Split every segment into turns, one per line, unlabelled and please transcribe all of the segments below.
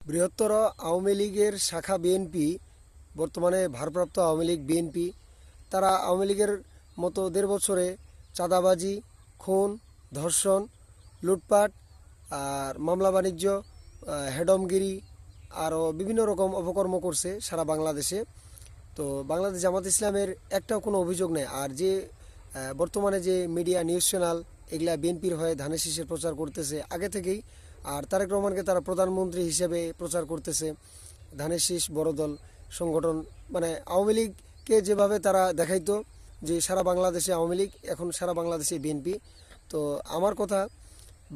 বৃহত্তর আওয়ামী লীগের শাখা বিএনপি, বর্তমানে ভারপ্রাপ্ত আওয়ামী লীগ বিএনপি, তারা আওয়ামী লীগের মতো ১.৫ বছরে চাঁদাবাজি, খুন, ধর্ষণ, লুটপাট আর মামলা বাণিজ্য, হেডমগিরি আরও বিভিন্ন রকম অপকর্ম করছে সারা বাংলাদেশে। তো বাংলাদেশ জামাত ইসলামের একটাও কোনো অভিযোগ নেই। আর যে বর্তমানে যে মিডিয়া নিউজ চ্যানেল এগুলা বিএনপির হয়ে ধানের শীষের প্রচার করতেছে আগে থেকেই, আর তারেক রহমানকে তারা প্রধানমন্ত্রী হিসেবে প্রচার করতেছে। ধানের শীষ বড় দল সংগঠন, মানে আওয়ামী লীগকে যেভাবে তারা দেখাইতো যে সারা বাংলাদেশে আওয়ামী লীগ, এখন সারা বাংলাদেশে বিএনপি। তো আমার কথা,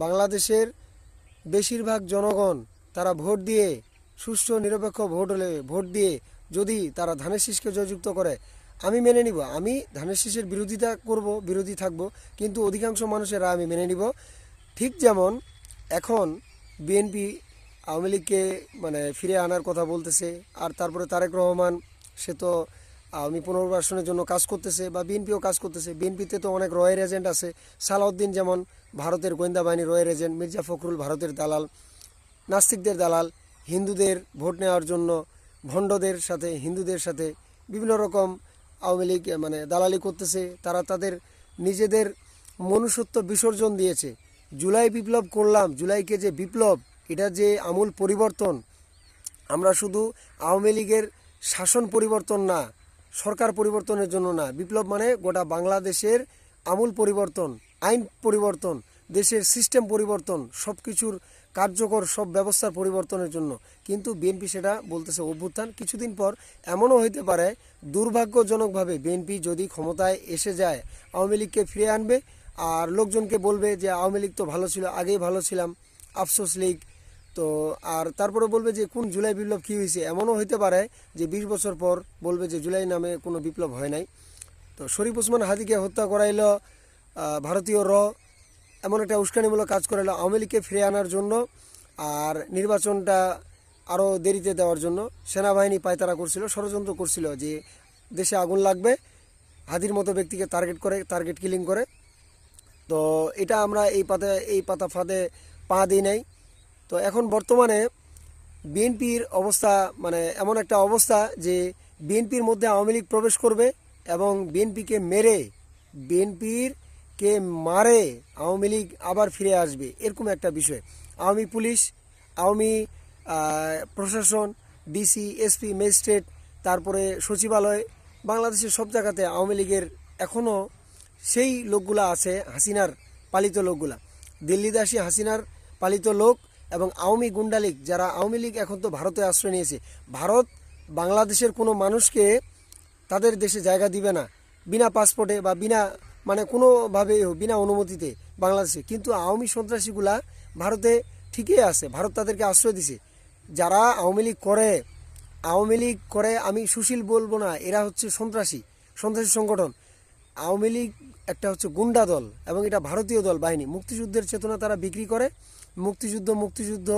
বাংলাদেশের বেশিরভাগ জনগণ তারা ভোট দিয়ে, সুষ্ঠু নিরপেক্ষ ভোট হলে ভোট দিয়ে যদি তারা ধানের শীষকে জয়যুক্ত করে, আমি মেনে নিব। আমি ধানের শীষের বিরোধিতা করব, বিরোধী থাকব, কিন্তু অধিকাংশ মানুষেরা আমি মেনে নিব। ঠিক যেমন এখন বিএনপি আওয়ামী লীগকে মানে ফিরে আনার কথা বলতেছে, আর তারপরে তারেক রহমান সে তো আওয়ামী পুনর্বাসনের জন্য কাজ করতেছে, বা বিএনপিও কাজ করতেছে। বিএনপিতে তো অনেক রয়ের এজেন্ট আছে। সালাউদ্দিন যেমন ভারতের গোয়েন্দা বাহিনী রয়ের এজেন্ট, মির্জা ফখরুল ভারতের দালাল, নাস্তিকদের দালাল, হিন্দুদের ভোট নেওয়ার জন্য ভণ্ডদের সাথে, হিন্দুদের সাথে বিভিন্ন রকম আওয়ামী লীগ মানে দালালি করতেছে। তারা তাদের নিজেদের মনুষ্যত্ব বিসর্জন দিয়েছে। জুলাই বিপ্লব করলাম, জুলাইকে যে বিপ্লব, এটা যে আমূল পরিবর্তন। আমরা শুধু আওয়ামী লীগের শাসন পরিবর্তন না, সরকার পরিবর্তনের জন্য না, বিপ্লব মানে গোটা বাংলাদেশের আমূল পরিবর্তন, আইন পরিবর্তন, দেশের সিস্টেম পরিবর্তন, সব কিছুর কার্যকর সব ব্যবস্থার পরিবর্তনের জন্য। কিন্তু বিএনপি সেটা বলতেছে অভ্যুত্থান। কিছুদিন পর এমনও হইতে পারে, দুর্ভাগ্যজনকভাবে বিএনপি যদি ক্ষমতায় এসে যায়, আওয়ামী লীগকে ফিরে আনবে, আর লোকজনকে বলবে যে আওয়ামী লীগ তো ভালো ছিল, আগেই ভালো ছিলাম, আফসোস লীগ। তো আর তারপরে বলবে যে কোন জুলাই বিপ্লব কী হয়েছে। এমনও হইতে পারে যে ২০ বছর পর বলবে যে জুলাই নামে কোনো বিপ্লব হয় নাই। তো শরীফ ওসমান হাদিকে হত্যা করাইল ভারতীয় এমন একটা উস্কানিমূলক কাজ করাইল আওয়ামী লীগকে ফিরে আনার জন্য, আর নির্বাচনটা আরও দেরিতে দেওয়ার জন্য সেনাবাহিনী পায়তারা করছিল, ষড়যন্ত্র করছিল যে দেশে আগুন লাগবে, হাদির মতো ব্যক্তিকে টার্গেট করে, টার্গেট কিলিং করে। তো এটা আমরা এই পাতা ফাঁদে পা দিই নাই। তো এখন বর্তমানে বিএনপির অবস্থা মানে এমন একটা অবস্থা যে বিএনপির মধ্যে আওয়ামী লীগ প্রবেশ করবে এবং বিএনপিকে মেরে, বিএনপিকে মারে আওয়ামী লীগ আবার ফিরে আসবে, এরকম একটা বিষয়। আওয়ামী পুলিশ, আওয়ামী প্রশাসন, ডিসি, এসপি, ম্যাজিস্ট্রেট, তারপরে সচিবালয়, বাংলাদেশের সব জায়গাতে আওয়ামী লীগের এখনও সেই লোকগুলা আছে, হাসিনার পালিত লোকগুলা, দিল্লিতে আসি হাসিনার পালিত লোক, এবং আওয়ামী গুন্ডা লীগ, যারা আওয়ামী লীগ এখন তো ভারতে আশ্রয় নিয়েছে। ভারত বাংলাদেশের কোনো মানুষকে তাদের দেশে জায়গা দিবে না বিনা পাসপোর্টে বা বিনা মানে কোনোভাবে বিনা অনুমতিতে বাংলাদেশে। কিন্তু আওয়ামী সন্ত্রাসীগুলা ভারতে ঠিকই আছে, ভারত তাদেরকে আশ্রয় দিছে। যারা আওয়ামী লীগ করে আমি সুশীল বলবো না, এরা হচ্ছে সন্ত্রাসী সংগঠন। আওয়ামী লীগ একটা হচ্ছে গুন্ডা দল, এবং এটা ভারতীয় দল বাহিনী। মুক্তিযুদ্ধের চেতনা তারা বিক্রি করে, মুক্তিযুদ্ধ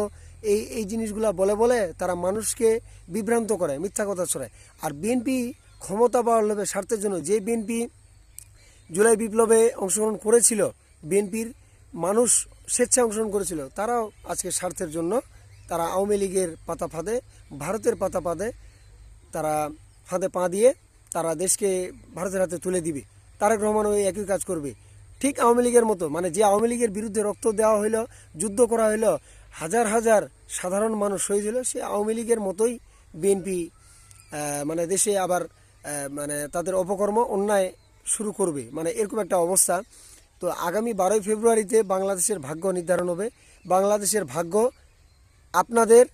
এই জিনিসগুলা বলে বলে তারা মানুষকে বিভ্রান্ত করে, মিথ্যা কথা ছড়ায়। আর বিএনপি ক্ষমতা পাওয়ার লোভে, স্বার্থের জন্য, যে বিএনপি জুলাই বিপ্লবে অংশগ্রহণ করেছিল, বিএনপির মানুষ স্বেচ্ছায় অংশগ্রহণ করেছিল, তারাও আজকে স্বার্থের জন্য তারা আওয়ামী লীগের পাতা ফাঁদে, ভারতের পাতা ফাঁদে তারা ফাঁদে পা দিয়ে তারা দেশকে ভারতের হাতে তুলে দিবে। তারেক রহমান ওই একই কাজ করবে, ঠিক আওয়ামী লীগের মতো। মানে যে আওয়ামী লীগের বিরুদ্ধে রক্ত দেওয়া হইল, যুদ্ধ করা হইল, হাজার হাজার সাধারণ মানুষ শহীদ হইল, সে আওয়ামী লীগের মতোই বিএনপি মানে দেশে আবার মানে তাদের অপকর্ম, অন্যায় শুরু করবে, মানে এরকম একটা অবস্থা। তো আগামী 12ই ফেব্রুয়ারিতে বাংলাদেশের ভাগ্য নির্ধারণ হবে। বাংলাদেশের ভাগ্য আপনাদের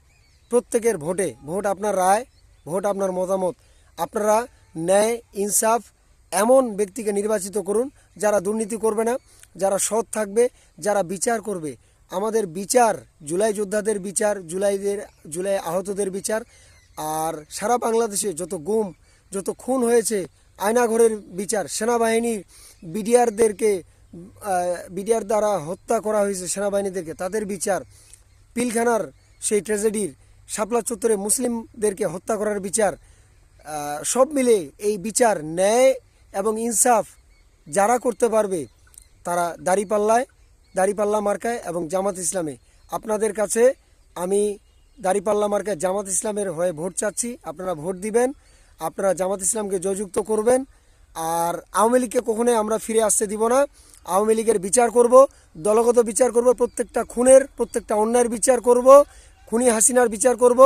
প্রত্যেকের ভোটে, ভোট আপনার রায়, ভোট আপনার মতামত। আপনারা ন্যায়, ইনসাফ এমন ব্যক্তিকে নির্বাচিত করুন যারা দুর্নীতি করবে না, যারা সৎ থাকবে, যারা বিচার করবে। আমাদের বিচার, জুলাই যোদ্ধাদের বিচার, জুলাই আহতদের বিচার, আর সারা বাংলাদেশে যত গুম, যত খুন হয়েছে, আয়নাঘরের বিচার, সেনাবাহিনীর বিডিআর দ্বারা হত্যা করা হয়েছে সেনাবাহিনীদেরকে, তাদের বিচার, পিলখানার সেই ট্র্যাজেডির, শাপলা চত্বরে মুসলিমদেরকে হত্যা করার বিচার, সব মিলে এই বিচার, ন্যায় এবং ইনসাফ যারা করতে পারবে তারা দাঁড়িপাল্লা মার্কায় এবং জামাত ইসলামে। আপনাদের কাছে আমি দাঁড়িপাল্লা মার্কায় জামাত ইসলামের হয়ে ভোট চাচ্ছি। আপনারা ভোট দিবেন, আপনারা জামাত ইসলামকে জয়যুক্ত করবেন। আর আওয়ামী লীগকে কখনোই আমরা ফিরে আসতে দিব না। আওয়ামী লীগের বিচার করব, দলগত বিচার করব, প্রত্যেকটা খুনের, প্রত্যেকটা অন্যায়ের বিচার করব, খুনি হাসিনার বিচার করব।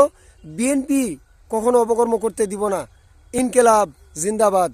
বিএনপি কখনো অপকর্ম করতে দিব না। ইনকেলাব জিন্দাবাদ।